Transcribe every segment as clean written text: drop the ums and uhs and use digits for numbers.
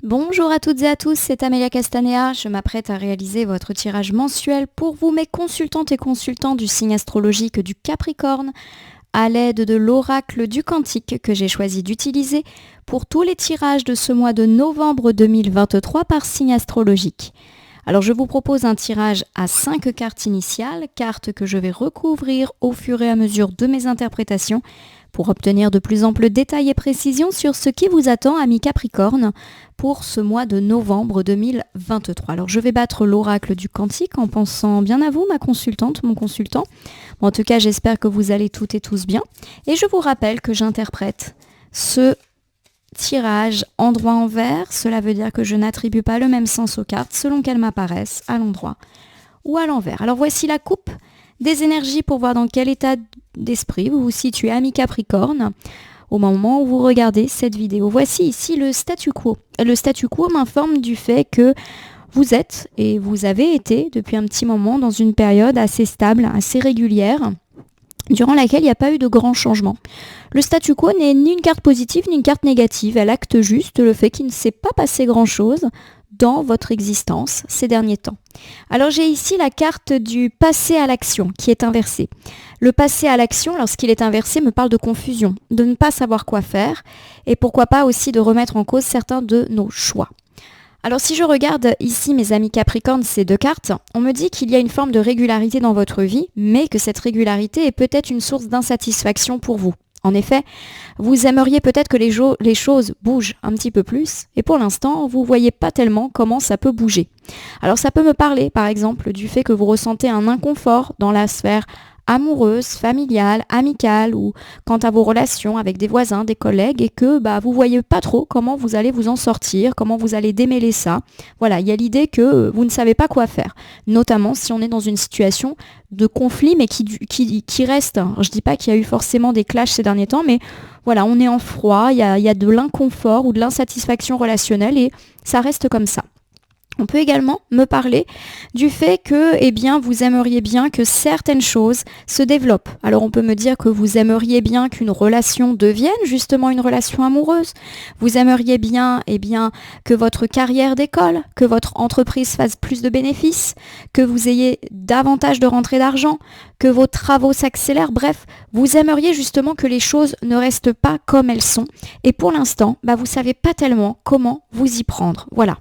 Bonjour à toutes et à tous, c'est Amélia Castanea. Je m'apprête à réaliser votre tirage mensuel pour vous, mes consultantes et consultants du signe astrologique du Capricorne, à l'aide de l'oracle du Cantique que j'ai choisi d'utiliser pour tous les tirages de ce mois de novembre 2023 par signe astrologique. Alors je vous propose un tirage à 5 cartes initiales, cartes que je vais recouvrir au fur et à mesure de mes interprétations pour obtenir de plus amples détails et précisions sur ce qui vous attend, amis Capricorne, pour ce mois de novembre 2023. Alors je vais battre l'oracle du Cantique en pensant bien à vous, ma consultante, mon consultant. Bon, en tout cas, j'espère que vous allez toutes et tous bien. Et je vous rappelle que j'interprète ce tirage endroit-envers. Cela veut dire que je n'attribue pas le même sens aux cartes selon qu'elles m'apparaissent à l'endroit ou à l'envers. Alors voici la coupe des énergies pour voir dans quel état d'esprit vous vous situez, ami Capricorne, au moment où vous regardez cette vidéo. Voici ici le statu quo. Le statu quo m'informe du fait que vous êtes et vous avez été depuis un petit moment dans une période assez stable, assez régulière, durant laquelle il n'y a pas eu de grands changements. Le statu quo n'est ni une carte positive ni une carte négative. Elle acte juste le fait qu'il ne s'est pas passé grand-chose dans votre existence ces derniers temps. Alors j'ai ici la carte du passé à l'action qui est inversée. Le passé à l'action, lorsqu'il est inversé, me parle de confusion, de ne pas savoir quoi faire et pourquoi pas aussi de remettre en cause certains de nos choix. Alors si je regarde ici, mes amis Capricorne, ces deux cartes, on me dit qu'il y a une forme de régularité dans votre vie, mais que cette régularité est peut-être une source d'insatisfaction pour vous. En effet, vous aimeriez peut-être que les choses bougent un petit peu plus, et pour l'instant, vous ne voyez pas tellement comment ça peut bouger. Alors ça peut me parler, par exemple, du fait que vous ressentez un inconfort dans la sphère amoureuse, familiale, amicale ou quant à vos relations avec des voisins, des collègues et que vous voyez pas trop comment vous allez vous en sortir, comment vous allez démêler ça. Voilà, il y a l'idée que vous ne savez pas quoi faire, notamment si on est dans une situation de conflit mais qui reste. Je dis pas qu'il y a eu forcément des clashs ces derniers temps, mais voilà, on est en froid, il y a de l'inconfort ou de l'insatisfaction relationnelle et ça reste comme ça. On peut également me parler du fait que, vous aimeriez bien que certaines choses se développent. Alors on peut me dire que vous aimeriez bien qu'une relation devienne justement une relation amoureuse. Vous aimeriez bien, que votre carrière décolle, que votre entreprise fasse plus de bénéfices, que vous ayez davantage de rentrées d'argent, que vos travaux s'accélèrent. Bref, vous aimeriez justement que les choses ne restent pas comme elles sont. Et pour l'instant, vous ne savez pas tellement comment vous y prendre. Voilà.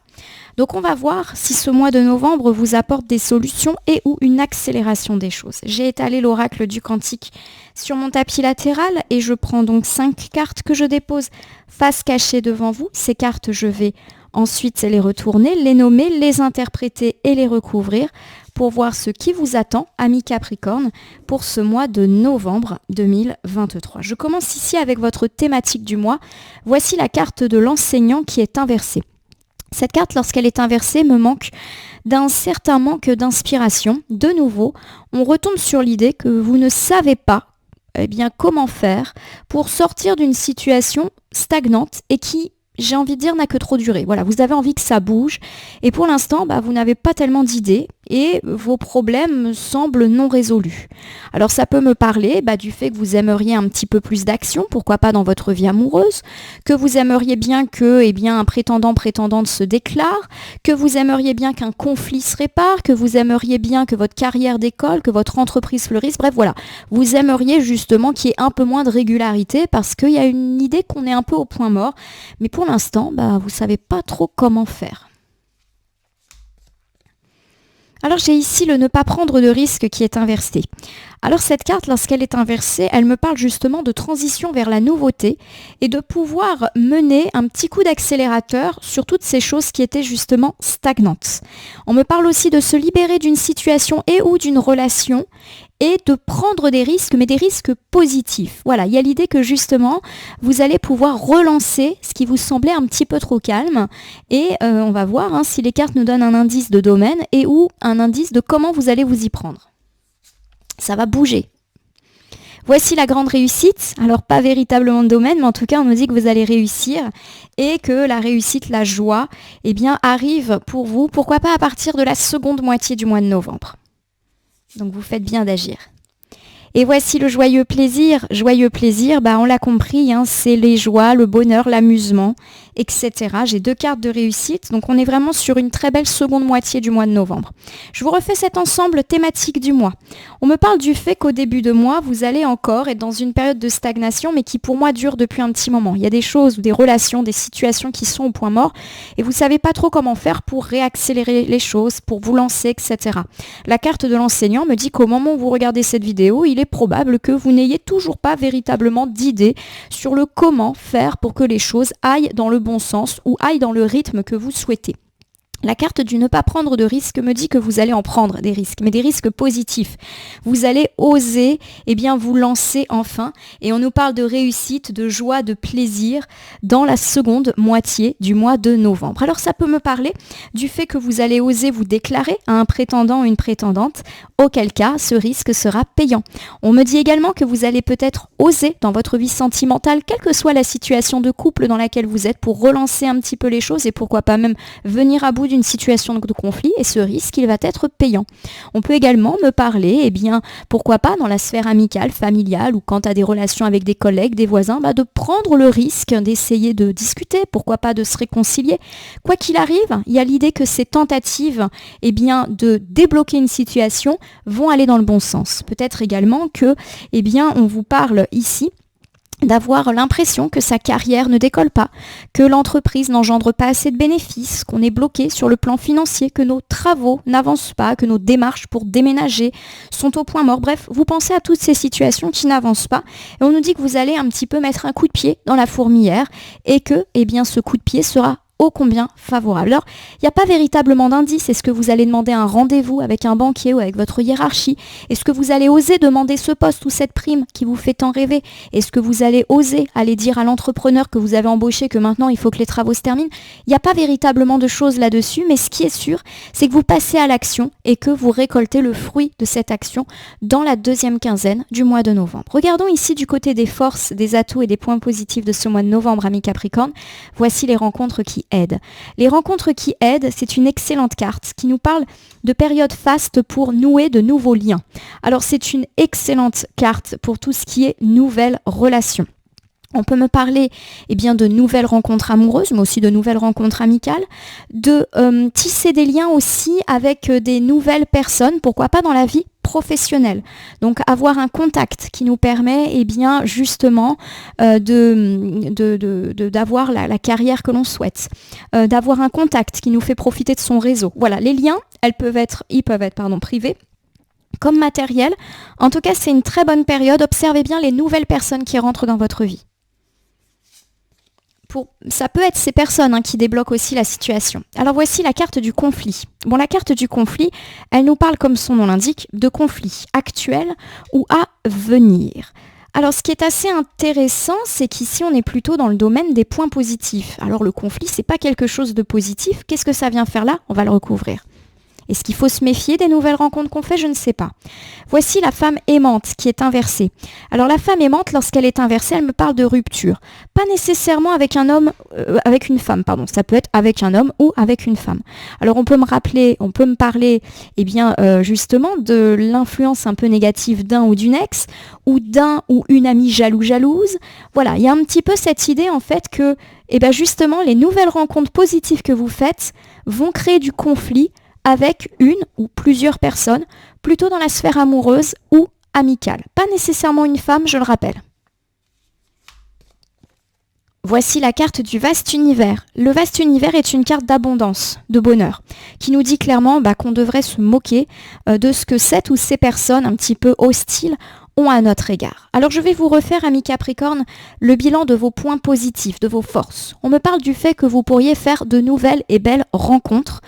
Donc on va voir si ce mois de novembre vous apporte des solutions et ou une accélération des choses. J'ai étalé l'oracle du Cantique sur mon tapis latéral et je prends donc 5 cartes que je dépose face cachée devant vous. Ces cartes, je vais ensuite les retourner, les nommer, les interpréter et les recouvrir pour voir ce qui vous attend, amis Capricorne, pour ce mois de novembre 2023. Je commence ici avec votre thématique du mois. Voici la carte de l'enseignant qui est inversée. Cette carte, lorsqu'elle est inversée, me manque d'un certain manque d'inspiration. De nouveau, on retombe sur l'idée que vous ne savez pas comment faire pour sortir d'une situation stagnante et qui, j'ai envie de dire, n'a que trop duré. Voilà, vous avez envie que ça bouge et pour l'instant, vous n'avez pas tellement d'idées et vos problèmes semblent non résolus. Alors ça peut me parler du fait que vous aimeriez un petit peu plus d'action, pourquoi pas dans votre vie amoureuse, que vous aimeriez bien que un prétendante se déclare, que vous aimeriez bien qu'un conflit se répare, que vous aimeriez bien que votre carrière décolle, que votre entreprise fleurisse, bref voilà. Vous aimeriez justement qu'il y ait un peu moins de régularité parce qu'il y a une idée qu'on est un peu au point mort, mais pour l'instant, vous ne savez pas trop comment faire. Alors j'ai ici le ne pas prendre de risque qui est inversé. Alors cette carte, lorsqu'elle est inversée, elle me parle justement de transition vers la nouveauté et de pouvoir mener un petit coup d'accélérateur sur toutes ces choses qui étaient justement stagnantes. On me parle aussi de se libérer d'une situation et ou d'une relation et de prendre des risques, mais des risques positifs. Voilà, il y a l'idée que justement, vous allez pouvoir relancer ce qui vous semblait un petit peu trop calme. Et on va voir si les cartes nous donnent un indice de domaine et ou un indice de comment vous allez vous y prendre. Ça va bouger. Voici la grande réussite. Alors, pas véritablement de domaine, mais en tout cas, on nous dit que vous allez réussir et que la réussite, la joie, arrive pour vous. Pourquoi pas à partir de la seconde moitié du mois de novembre. Donc, vous faites bien d'agir. Et voici le joyeux plaisir. Joyeux plaisir, on l'a compris, c'est les joies, le bonheur, l'amusement etc. J'ai 2 cartes de réussite, donc on est vraiment sur une très belle seconde moitié du mois de novembre. Je vous refais cet ensemble thématique du mois. On me parle du fait qu'au début de mois, vous allez encore être dans une période de stagnation, mais qui pour moi dure depuis un petit moment. Il y a des choses, des relations, des situations qui sont au point mort, et vous ne savez pas trop comment faire pour réaccélérer les choses, pour vous lancer, etc. La carte de l'enseignant me dit qu'au moment où vous regardez cette vidéo, il est probable que vous n'ayez toujours pas véritablement d'idée sur le comment faire pour que les choses aillent dans le bon sens ou aillent dans le rythme que vous souhaitez. La carte du ne pas prendre de risques me dit que vous allez en prendre des risques, mais des risques positifs. Vous allez oser vous lancer enfin, et on nous parle de réussite, de joie, de plaisir dans la seconde moitié du mois de novembre. Alors ça peut me parler du fait que vous allez oser vous déclarer à un prétendant ou une prétendante, auquel cas ce risque sera payant. On me dit également que vous allez peut-être oser dans votre vie sentimentale, quelle que soit la situation de couple dans laquelle vous êtes, pour relancer un petit peu les choses et pourquoi pas même venir à bout d'une situation de conflit, et ce risque, il va être payant. On peut également me parler, pourquoi pas dans la sphère amicale, familiale, ou quant à des relations avec des collègues, des voisins, de prendre le risque d'essayer de discuter, pourquoi pas de se réconcilier. Quoi qu'il arrive, il y a l'idée que ces tentatives, de débloquer une situation vont aller dans le bon sens. Peut-être également que, on vous parle ici d'avoir l'impression que sa carrière ne décolle pas, que l'entreprise n'engendre pas assez de bénéfices, qu'on est bloqué sur le plan financier, que nos travaux n'avancent pas, que nos démarches pour déménager sont au point mort. Bref, vous pensez à toutes ces situations qui n'avancent pas et on nous dit que vous allez un petit peu mettre un coup de pied dans la fourmilière et que ce coup de pied sera ô combien favorable. Alors, il n'y a pas véritablement d'indice. Est-ce que vous allez demander un rendez-vous avec un banquier ou avec votre hiérarchie? Est-ce que vous allez oser demander ce poste ou cette prime qui vous fait tant rêver? Est-ce que vous allez oser aller dire à l'entrepreneur que vous avez embauché que maintenant il faut que les travaux se terminent? Il n'y a pas véritablement de choses là-dessus, mais ce qui est sûr, c'est que vous passez à l'action et que vous récoltez le fruit de cette action dans la deuxième quinzaine du mois de novembre. Regardons ici du côté des forces, des atouts et des points positifs de ce mois de novembre, amis Capricorne. Voici les rencontres qui aident. Les rencontres qui aident, c'est une excellente carte qui nous parle de périodes fastes pour nouer de nouveaux liens. Alors c'est une excellente carte pour tout ce qui est nouvelles relations. On peut me parler de nouvelles rencontres amoureuses, mais aussi de nouvelles rencontres amicales, de tisser des liens aussi avec des nouvelles personnes, pourquoi pas dans la vie professionnelle. Donc avoir un contact qui nous permet justement d'avoir la carrière que l'on souhaite, d'avoir un contact qui nous fait profiter de son réseau. Voilà, les liens, ils peuvent être privés comme matériels. En tout cas, c'est une très bonne période. Observez bien les nouvelles personnes qui rentrent dans votre vie. Ça peut être ces personnes qui débloquent aussi la situation. Alors voici la carte du conflit. Bon, la carte du conflit, elle nous parle, comme son nom l'indique, de conflits actuels ou à venir. Alors ce qui est assez intéressant, c'est qu'ici on est plutôt dans le domaine des points positifs. Alors le conflit, c'est pas quelque chose de positif. Qu'est-ce que ça vient faire là? On va le recouvrir. Est-ce qu'il faut se méfier des nouvelles rencontres qu'on fait? Je ne sais pas. Voici la femme aimante qui est inversée. Alors la femme aimante, lorsqu'elle est inversée, elle me parle de rupture. Pas nécessairement avec un homme, avec une femme, pardon. Ça peut être avec un homme ou avec une femme. Alors on peut me parler, justement de l'influence un peu négative d'un ou d'une ex, ou d'un ou une amie jalouse. Voilà, il y a un petit peu cette idée en fait que, justement, les nouvelles rencontres positives que vous faites vont créer du conflit avec une ou plusieurs personnes, plutôt dans la sphère amoureuse ou amicale. Pas nécessairement une femme, je le rappelle. Voici la carte du vaste univers. Le vaste univers est une carte d'abondance, de bonheur, qui nous dit clairement qu'on devrait se moquer de ce que cette ou ces personnes un petit peu hostiles ont à notre égard. Alors je vais vous refaire, amis Capricorne, le bilan de vos points positifs, de vos forces. On me parle du fait que vous pourriez faire de nouvelles et belles rencontres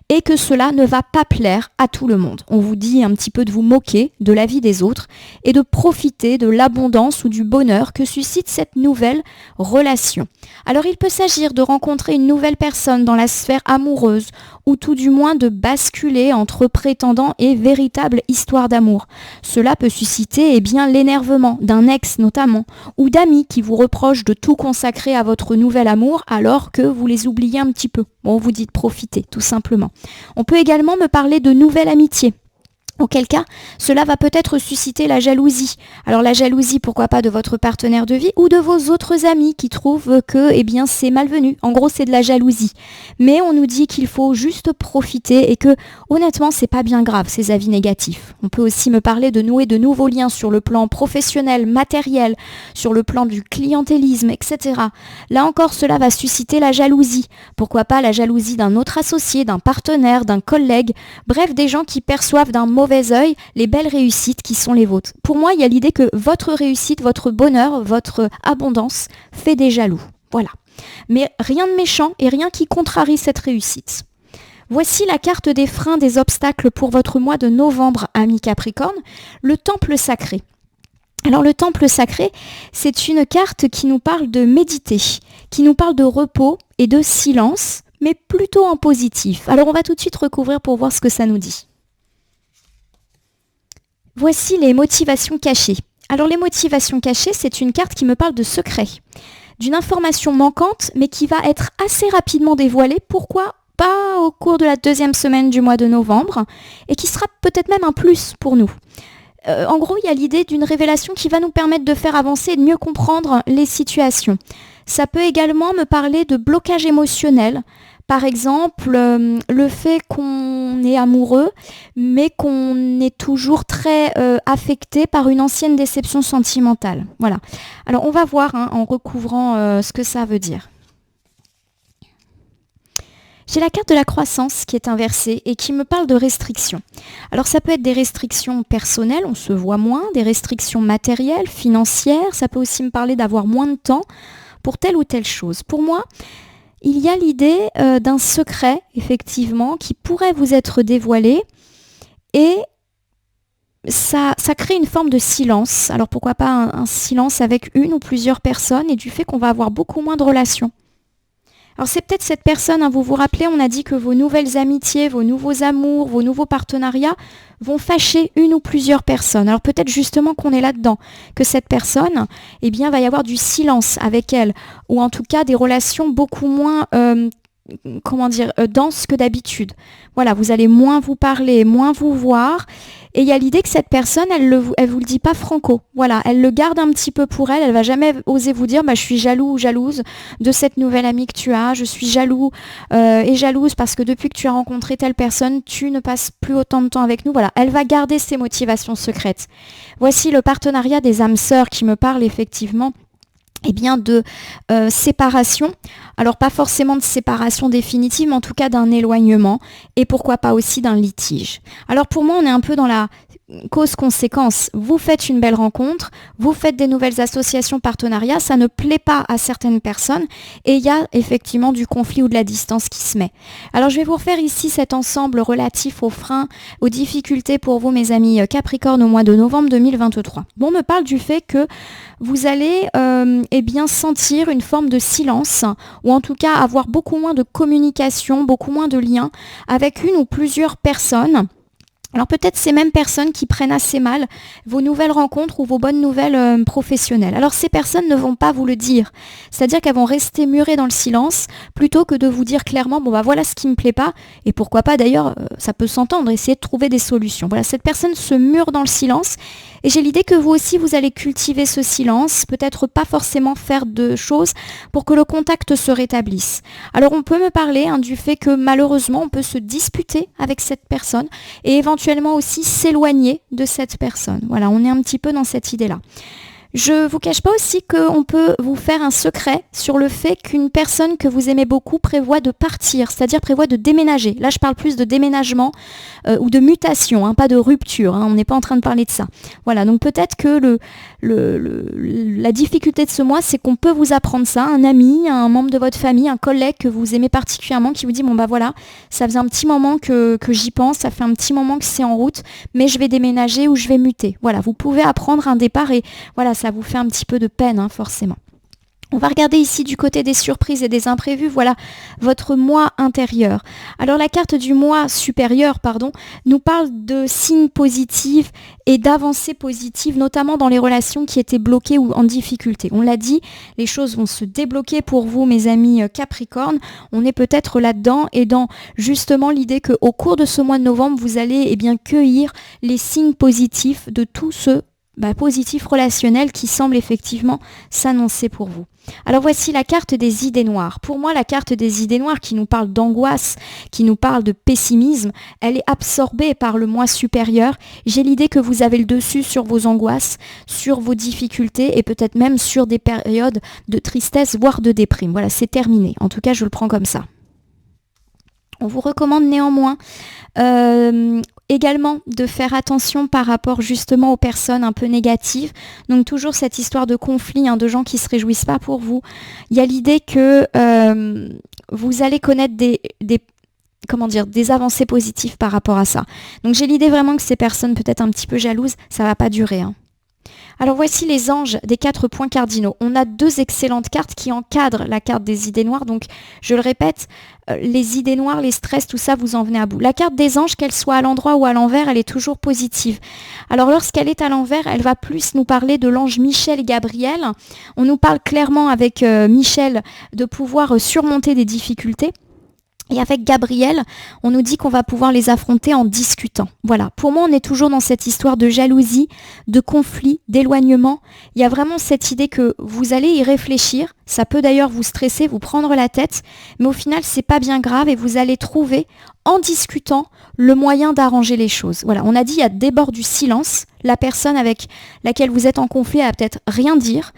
et que cela ne va pas plaire à tout le monde. On vous dit un petit peu de vous moquer de la vie des autres et de profiter de l'abondance ou du bonheur que suscite cette nouvelle relation. Alors il peut s'agir de rencontrer une nouvelle personne dans la sphère amoureuse ou tout du moins de basculer entre prétendants et véritable histoire d'amour. Cela peut susciter l'énervement d'un ex notamment ou d'amis qui vous reprochent de tout consacrer à votre nouvel amour alors que vous les oubliez un petit peu. Bon, on vous dit de profiter tout simplement. On peut également me parler de nouvelles amitiés. Auquel cas, cela va peut-être susciter la jalousie. Alors la jalousie, pourquoi pas de votre partenaire de vie ou de vos autres amis qui trouvent que c'est malvenu. En gros, c'est de la jalousie. Mais on nous dit qu'il faut juste profiter et que honnêtement, c'est pas bien grave ces avis négatifs. On peut aussi me parler de nouer de nouveaux liens sur le plan professionnel, matériel, sur le plan du clientélisme, etc. Là encore, cela va susciter la jalousie. Pourquoi pas la jalousie d'un autre associé, d'un partenaire, d'un collègue, bref, des gens qui perçoivent d'un mauvais œil les belles réussites qui sont les vôtres. Pour moi, il y a l'idée que votre réussite, votre bonheur, votre abondance fait des jaloux. Voilà. Mais rien de méchant et rien qui contrarie cette réussite. Voici la carte des freins, des obstacles pour votre mois de novembre, amis Capricorne, le temple sacré. Alors le temple sacré, c'est une carte qui nous parle de méditer, qui nous parle de repos et de silence, mais plutôt en positif. Alors on va tout de suite recouvrir pour voir ce que ça nous dit. Voici les motivations cachées. Alors les motivations cachées, c'est une carte qui me parle de secret, d'une information manquante, mais qui va être assez rapidement dévoilée. Pourquoi pas au cours de la deuxième semaine du mois de novembre, et qui sera peut-être même un plus pour nous. En gros, il y a l'idée d'une révélation qui va nous permettre de faire avancer et de mieux comprendre les situations. Ça peut également me parler de blocage émotionnel. Par exemple, le fait qu'on est amoureux, mais qu'on est toujours très affecté par une ancienne déception sentimentale. Voilà. Alors, on va voir en recouvrant ce que ça veut dire. J'ai la carte de la croissance qui est inversée et qui me parle de restrictions. Alors ça peut être des restrictions personnelles, on se voit moins, des restrictions matérielles, financières, ça peut aussi me parler d'avoir moins de temps pour telle ou telle chose. Pour moi, il y a l'idée d'un secret, effectivement, qui pourrait vous être dévoilé et ça crée une forme de silence. Alors pourquoi pas un silence avec une ou plusieurs personnes et du fait qu'on va avoir beaucoup moins de relations. Alors c'est peut-être cette personne, vous vous rappelez, on a dit que vos nouvelles amitiés, vos nouveaux amours, vos nouveaux partenariats vont fâcher une ou plusieurs personnes. Alors peut-être justement qu'on est là-dedans, que cette personne, va y avoir du silence avec elle, ou en tout cas des relations beaucoup moins denses que d'habitude. Voilà, vous allez moins vous parler, moins vous voir. Et il y a l'idée que cette personne, elle vous le dit pas franco. Voilà, elle le garde un petit peu pour elle. Elle va jamais oser vous dire, je suis jaloux ou jalouse de cette nouvelle amie que tu as. Je suis jaloux et jalouse parce que depuis que tu as rencontré telle personne, tu ne passes plus autant de temps avec nous. Voilà, elle va garder ses motivations secrètes. Voici le partenariat des âmes sœurs qui me parle effectivement de séparation. Alors pas forcément de séparation définitive, mais en tout cas d'un éloignement et pourquoi pas aussi d'un litige. Alors pour moi, on est un peu dans la cause-conséquence. Vous faites une belle rencontre, vous faites des nouvelles associations, partenariats, ça ne plaît pas à certaines personnes et il y a effectivement du conflit ou de la distance qui se met. Alors je vais vous refaire ici cet ensemble relatif aux freins, aux difficultés pour vous, mes amis Capricorne, au mois de novembre 2023. Bon, on me parle du fait que vous allez sentir une forme de silence ou en tout cas avoir beaucoup moins de communication, beaucoup moins de liens avec une ou plusieurs personnes. Alors peut-être ces mêmes personnes qui prennent assez mal vos nouvelles rencontres ou vos bonnes nouvelles professionnelles. Alors ces personnes ne vont pas vous le dire, c'est-à-dire qu'elles vont rester murées dans le silence plutôt que de vous dire clairement voilà ce qui me plaît pas et pourquoi pas d'ailleurs ça peut s'entendre, essayer de trouver des solutions. Voilà, cette personne se mure dans le silence et j'ai l'idée que vous aussi vous allez cultiver ce silence, peut-être pas forcément faire de choses pour que le contact se rétablisse. Alors on peut me parler du fait que malheureusement on peut se disputer avec cette personne et éventuellement aussi s'éloigner de cette personne. Voilà, on est un petit peu dans cette idée-là. Je vous cache pas aussi qu'on peut vous faire un secret sur le fait qu'une personne que vous aimez beaucoup prévoit de partir, c'est-à-dire prévoit de déménager. Là, je parle plus de déménagement ou de mutation, pas de rupture. On n'est pas en train de parler de ça. Voilà, donc peut-être que la difficulté de ce mois, c'est qu'on peut vous apprendre ça. Un ami, un membre de votre famille, un collègue que vous aimez particulièrement qui vous dit voilà, ça faisait un petit moment que j'y pense, ça fait un petit moment que c'est en route, mais je vais déménager ou je vais muter. Voilà, vous pouvez apprendre un départ et voilà, ça vous fait un petit peu de peine, forcément. On va regarder ici du côté des surprises et des imprévus, voilà votre moi intérieur. Alors la carte du moi supérieur, nous parle de signes positifs et d'avancées positives, notamment dans les relations qui étaient bloquées ou en difficulté. On l'a dit, les choses vont se débloquer pour vous, mes amis Capricorne. On est peut-être là-dedans et dans justement l'idée qu'au cours de ce mois de novembre, vous allez cueillir les signes positifs de tout ce positif relationnel qui semble effectivement s'annoncer pour vous. Alors voici la carte des idées noires. Pour moi, la carte des idées noires qui nous parle d'angoisse, qui nous parle de pessimisme, elle est absorbée par le moi supérieur. J'ai l'idée que vous avez le dessus sur vos angoisses, sur vos difficultés et peut-être même sur des périodes de tristesse, voire de déprime. Voilà, c'est terminé. En tout cas, je le prends comme ça. On vous recommande néanmoins également de faire attention par rapport justement aux personnes un peu négatives. Donc toujours cette histoire de conflit, de gens qui ne se réjouissent pas pour vous. Il y a l'idée que vous allez connaître des avancées positives par rapport à ça. Donc j'ai l'idée vraiment que ces personnes peut-être un petit peu jalouses, ça ne va pas durer. Alors voici les anges des 4 points cardinaux. On a 2 excellentes cartes qui encadrent la carte des idées noires. Donc je le répète, les idées noires, les stress, tout ça, vous en venez à bout. La carte des anges, qu'elle soit à l'endroit ou à l'envers, elle est toujours positive. Alors lorsqu'elle est à l'envers, elle va plus nous parler de l'ange Michel et Gabriel. On nous parle clairement avec Michel de pouvoir surmonter des difficultés. Et avec Gabriel, on nous dit qu'on va pouvoir les affronter en discutant. Voilà, pour moi, on est toujours dans cette histoire de jalousie, de conflit, d'éloignement. Il y a vraiment cette idée que vous allez y réfléchir. Ça peut d'ailleurs vous stresser, vous prendre la tête. Mais au final, c'est pas bien grave et vous allez trouver, en discutant, le moyen d'arranger les choses. Voilà, on a dit il y a des bords du silence. La personne avec laquelle vous êtes en conflit a peut-être rien dire.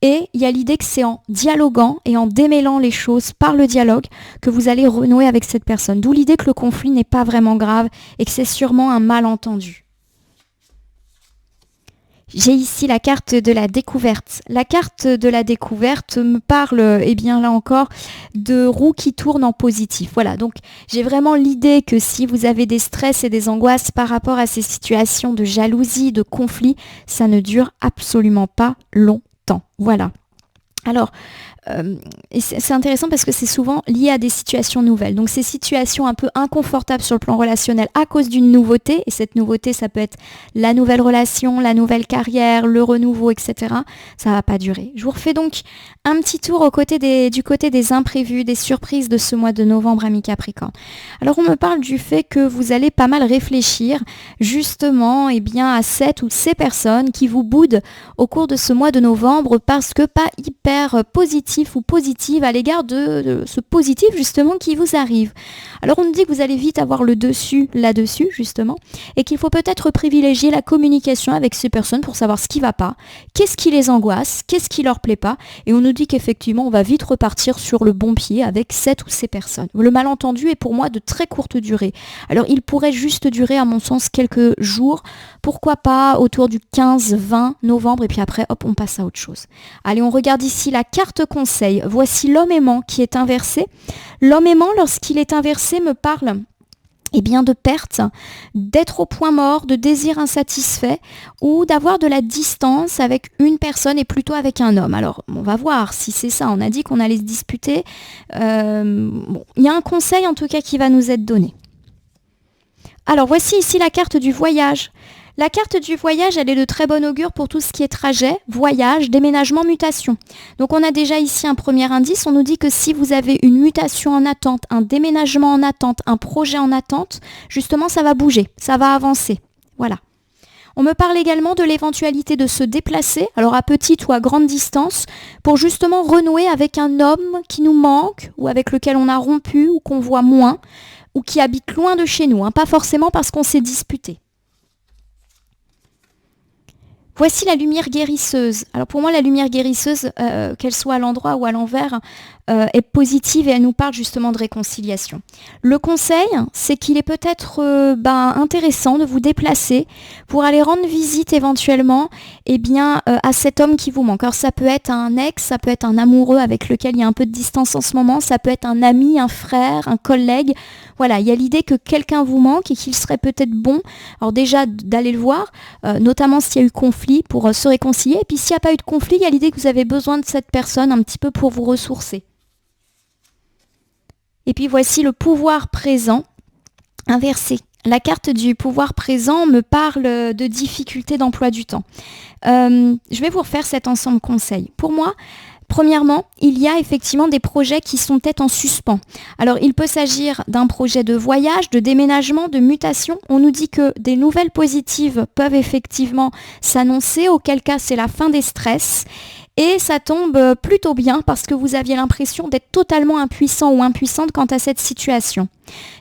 Et il y a l'idée que c'est en dialoguant et en démêlant les choses par le dialogue que vous allez renouer avec cette personne. D'où l'idée que le conflit n'est pas vraiment grave et que c'est sûrement un malentendu. J'ai ici la carte de la découverte. La carte de la découverte me parle, là encore, de roues qui tournent en positif. Voilà, donc j'ai vraiment l'idée que si vous avez des stress et des angoisses par rapport à ces situations de jalousie, de conflit, ça ne dure absolument pas longtemps. Voilà. Alors, et c'est intéressant parce que c'est souvent lié à des situations nouvelles. Donc ces situations un peu inconfortables sur le plan relationnel à cause d'une nouveauté, et cette nouveauté, ça peut être la nouvelle relation, la nouvelle carrière, le renouveau, etc. Ça ne va pas durer. Je vous refais donc un petit tour du côté des imprévus, des surprises de ce mois de novembre, amis Capricorne. Alors on me parle du fait que vous allez pas mal réfléchir justement à cette ou ces personnes qui vous boudent au cours de ce mois de novembre parce que pas hyper positif ou positive à l'égard de ce positif justement qui vous arrive. Alors on nous dit que vous allez vite avoir le dessus là-dessus justement et qu'il faut peut-être privilégier la communication avec ces personnes pour savoir ce qui ne va pas, qu'est-ce qui les angoisse, qu'est-ce qui leur plaît pas et on nous dit qu'effectivement on va vite repartir sur le bon pied avec cette ou ces personnes. Le malentendu est pour moi de très courte durée. Alors il pourrait juste durer à mon sens quelques jours, pourquoi pas autour du 15-20 novembre et puis après hop on passe à autre chose. Allez on regarde ici la carte conseil. Voici l'homme aimant qui est inversé. L'homme aimant, lorsqu'il est inversé, me parle de perte, d'être au point mort, de désir insatisfait ou d'avoir de la distance avec une personne et plutôt avec un homme. Alors, on va voir si c'est ça. On a dit qu'on allait se disputer. Il y a un conseil en tout cas qui va nous être donné. Alors, voici ici la carte du voyage. La carte du voyage, elle est de très bon augure pour tout ce qui est trajet, voyage, déménagement, mutation. Donc on a déjà ici un premier indice, on nous dit que si vous avez une mutation en attente, un déménagement en attente, un projet en attente, justement ça va bouger, ça va avancer. Voilà. On me parle également de l'éventualité de se déplacer, alors à petite ou à grande distance, pour justement renouer avec un homme qui nous manque, ou avec lequel on a rompu, ou qu'on voit moins, ou qui habite loin de chez nous, pas forcément parce qu'on s'est disputé. Voici la lumière guérisseuse. Alors pour moi, la lumière guérisseuse, qu'elle soit à l'endroit ou à l'envers, est positive et elle nous parle justement de réconciliation. Le conseil, c'est qu'il est peut-être intéressant de vous déplacer pour aller rendre visite éventuellement à cet homme qui vous manque. Alors ça peut être un ex, ça peut être un amoureux avec lequel il y a un peu de distance en ce moment, ça peut être un ami, un frère, un collègue. Voilà, il y a l'idée que quelqu'un vous manque et qu'il serait peut-être bon, alors déjà d'aller le voir, notamment s'il y a eu conflit conflit pour se réconcilier. Et puis s'il n'y a pas eu de conflit, il y a l'idée que vous avez besoin de cette personne un petit peu pour vous ressourcer. Et puis voici le pouvoir présent inversé. La carte du pouvoir présent me parle de difficultés d'emploi du temps. Je vais vous refaire cet ensemble conseil. Pour moi, premièrement, il y a effectivement des projets qui sont peut-être en suspens. Alors, il peut s'agir d'un projet de voyage, de déménagement, de mutation. On nous dit que des nouvelles positives peuvent effectivement s'annoncer, auquel cas c'est la fin des stress. Et ça tombe plutôt bien parce que vous aviez l'impression d'être totalement impuissant ou impuissante quant à cette situation.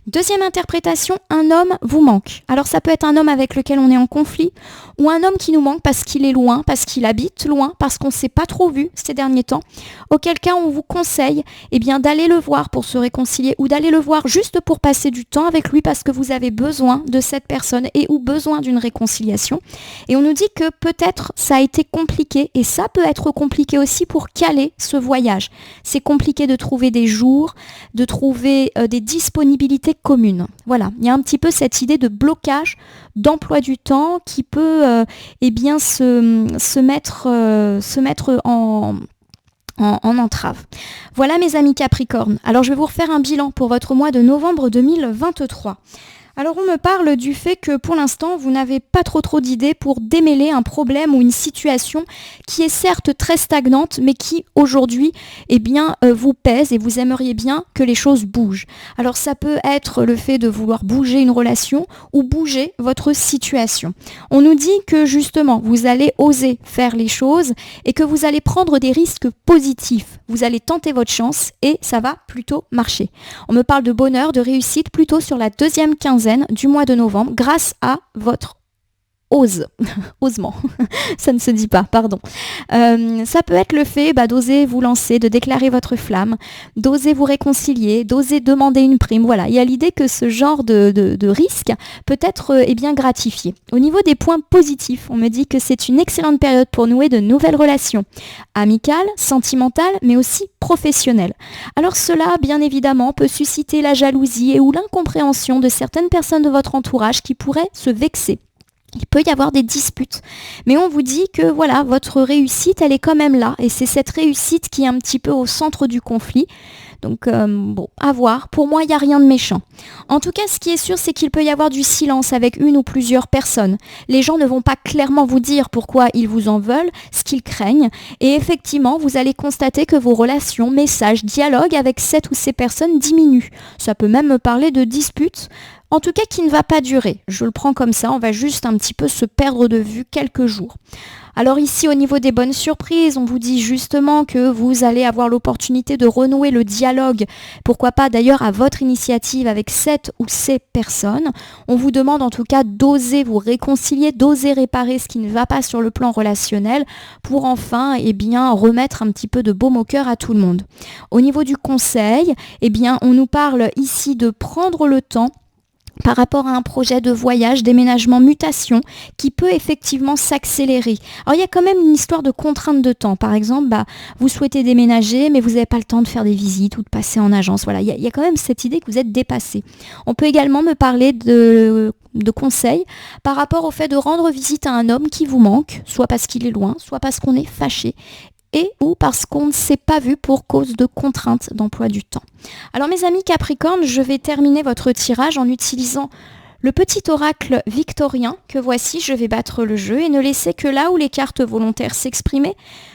Deuxième interprétation, un homme vous manque. Alors ça peut être un homme avec lequel on est en conflit ou un homme qui nous manque parce qu'il est loin, parce qu'il habite loin, parce qu'on ne s'est pas trop vu ces derniers temps. Auquel cas on vous conseille d'aller le voir pour se réconcilier ou d'aller le voir juste pour passer du temps avec lui parce que vous avez besoin de cette personne et ou besoin d'une réconciliation. Et on nous dit que peut-être ça a été compliqué et ça peut être compliqué aussi pour caler ce voyage. C'est compliqué de trouver des jours, de trouver des disponibilités communes. Voilà, il y a un petit peu cette idée de blocage d'emploi du temps qui peut se mettre en entrave. Voilà mes amis Capricorne. Alors je vais vous refaire un bilan pour votre mois de novembre 2023. Alors on me parle du fait que pour l'instant vous n'avez pas trop d'idées pour démêler un problème ou une situation qui est certes très stagnante mais qui aujourd'hui vous pèse et vous aimeriez bien que les choses bougent. Alors ça peut être le fait de vouloir bouger une relation ou bouger votre situation. On nous dit que justement vous allez oser faire les choses et que vous allez prendre des risques positifs. Vous allez tenter votre chance et ça va plutôt marcher. On me parle de bonheur, de réussite plutôt sur la deuxième quinzaine du mois de novembre grâce à votre osement, ça ne se dit pas, pardon. Ça peut être le fait d'oser vous lancer, de déclarer votre flamme, d'oser vous réconcilier, d'oser demander une prime. Voilà, il y a l'idée que ce genre de risque peut être gratifié. Au niveau des points positifs, on me dit que c'est une excellente période pour nouer de nouvelles relations, amicales, sentimentales, mais aussi professionnelles. Alors cela, bien évidemment, peut susciter la jalousie et ou l'incompréhension de certaines personnes de votre entourage qui pourraient se vexer. Il peut y avoir des disputes, mais on vous dit que voilà, votre réussite, elle est quand même là, et c'est cette réussite qui est un petit peu au centre du conflit. Donc à voir, pour moi il n'y a rien de méchant. En tout cas, ce qui est sûr, c'est qu'il peut y avoir du silence avec une ou plusieurs personnes. Les gens ne vont pas clairement vous dire pourquoi ils vous en veulent, ce qu'ils craignent, et effectivement, vous allez constater que vos relations, messages, dialogues avec cette ou ces personnes diminuent. Ça peut même me parler de disputes, en tout cas qui ne va pas durer. Je le prends comme ça, on va juste un petit peu se perdre de vue quelques jours. Alors ici, au niveau des bonnes surprises, on vous dit justement que vous allez avoir l'opportunité de renouer le dialogue, pourquoi pas d'ailleurs à votre initiative avec cette ou ces personnes. On vous demande en tout cas d'oser vous réconcilier, d'oser réparer ce qui ne va pas sur le plan relationnel pour enfin remettre un petit peu de baume au cœur à tout le monde. Au niveau du conseil, on nous parle ici de prendre le temps par rapport à un projet de voyage, déménagement, mutation, qui peut effectivement s'accélérer. Alors il y a quand même une histoire de contrainte de temps. Par exemple, vous souhaitez déménager, mais vous n'avez pas le temps de faire des visites ou de passer en agence. Voilà, il y a quand même cette idée que vous êtes dépassé. On peut également me parler de conseils par rapport au fait de rendre visite à un homme qui vous manque, soit parce qu'il est loin, soit parce qu'on est fâché, et ou parce qu'on ne s'est pas vu pour cause de contraintes d'emploi du temps. Alors mes amis Capricorne, je vais terminer votre tirage en utilisant le petit oracle victorien que voici. Je vais battre le jeu et ne laisser que là où les cartes volontaires s'exprimer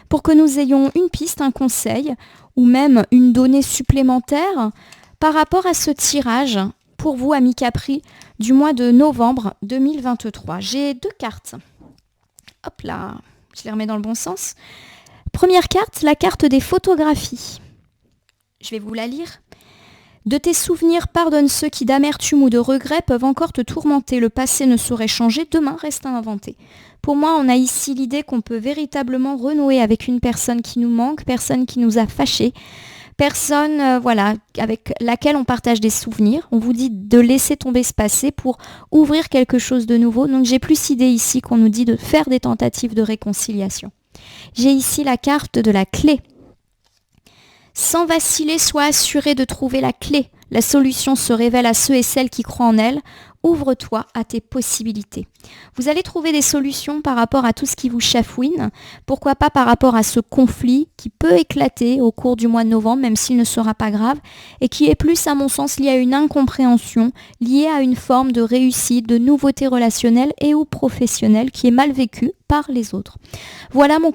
pour que nous ayons une piste, un conseil ou même une donnée supplémentaire par rapport à ce tirage pour vous amis Capri du mois de novembre 2023. J'ai deux cartes. Hop là, je les remets dans le bon sens. Première carte, la carte des photographies. Je vais vous la lire. De tes souvenirs, pardonne ceux qui d'amertume ou de regret peuvent encore te tourmenter. Le passé ne saurait changer, demain reste à inventer. Pour moi, on a ici l'idée qu'on peut véritablement renouer avec une personne qui nous manque, personne qui nous a fâchés, personne avec laquelle on partage des souvenirs. On vous dit de laisser tomber ce passé pour ouvrir quelque chose de nouveau. Donc j'ai plus idée ici qu'on nous dit de faire des tentatives de réconciliation. J'ai ici la carte de la clé. Sans vaciller, sois assuré de trouver la clé. La solution se révèle à ceux et celles qui croient en elle. Ouvre-toi à tes possibilités. Vous allez trouver des solutions par rapport à tout ce qui vous chafouine. Pourquoi pas par rapport à ce conflit qui peut éclater au cours du mois de novembre, même s'il ne sera pas grave, et qui est plus, à mon sens, lié à une incompréhension, lié à une forme de réussite, de nouveauté relationnelle et ou professionnelle qui est mal vécue par les autres. Voilà ma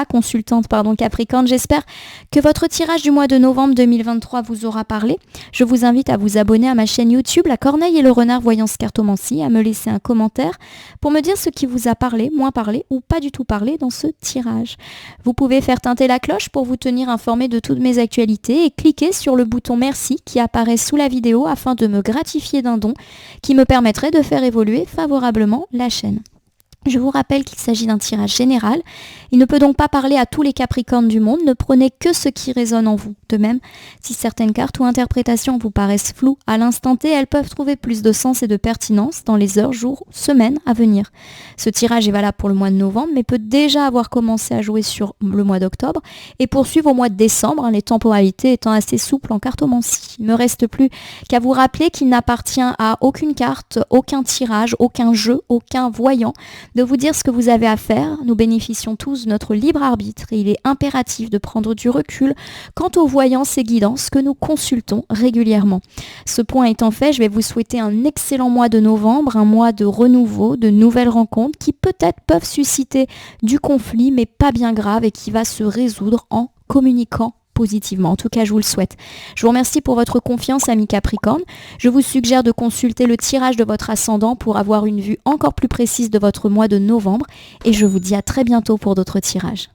consultante Capricorne. J'espère que votre tirage du mois de novembre 2023 vous aura parlé. Je vous invite à vous abonner à ma chaîne YouTube, La Corneille et le Renard Voyance Cartomancie, à me laisser un commentaire pour me dire ce qui vous a parlé, moins parlé ou pas du tout parlé dans ce tirage. Vous pouvez faire teinter la cloche pour vous tenir informé de toutes mes actualités et cliquer sur le bouton merci qui apparaît sous la vidéo afin de me gratifier d'un don qui me permettrait de faire évoluer favorablement la chaîne. Je vous rappelle qu'il s'agit d'un tirage général. Il ne peut donc pas parler à tous les Capricornes du monde. Ne prenez que ce qui résonne en vous. De même, si certaines cartes ou interprétations vous paraissent floues à l'instant T, elles peuvent trouver plus de sens et de pertinence dans les heures, jours, semaines à venir. Ce tirage est valable pour le mois de novembre, mais peut déjà avoir commencé à jouer sur le mois d'octobre et poursuivre au mois de décembre, les temporalités étant assez souples en cartomancie. Il ne me reste plus qu'à vous rappeler qu'il n'appartient à aucune carte, aucun tirage, aucun jeu, aucun voyant de vous dire ce que vous avez à faire. Nous bénéficions tous de notre libre arbitre et il est impératif de prendre du recul quant aux voyances et guidances que nous consultons régulièrement. Ce point étant fait, je vais vous souhaiter un excellent mois de novembre, un mois de renouveau, de nouvelles rencontres qui peut-être peuvent susciter du conflit mais pas bien grave et qui va se résoudre en communiquant positivement. En tout cas, je vous le souhaite. Je vous remercie pour votre confiance, amis Capricorne. Je vous suggère de consulter le tirage de votre ascendant pour avoir une vue encore plus précise de votre mois de novembre et je vous dis à très bientôt pour d'autres tirages.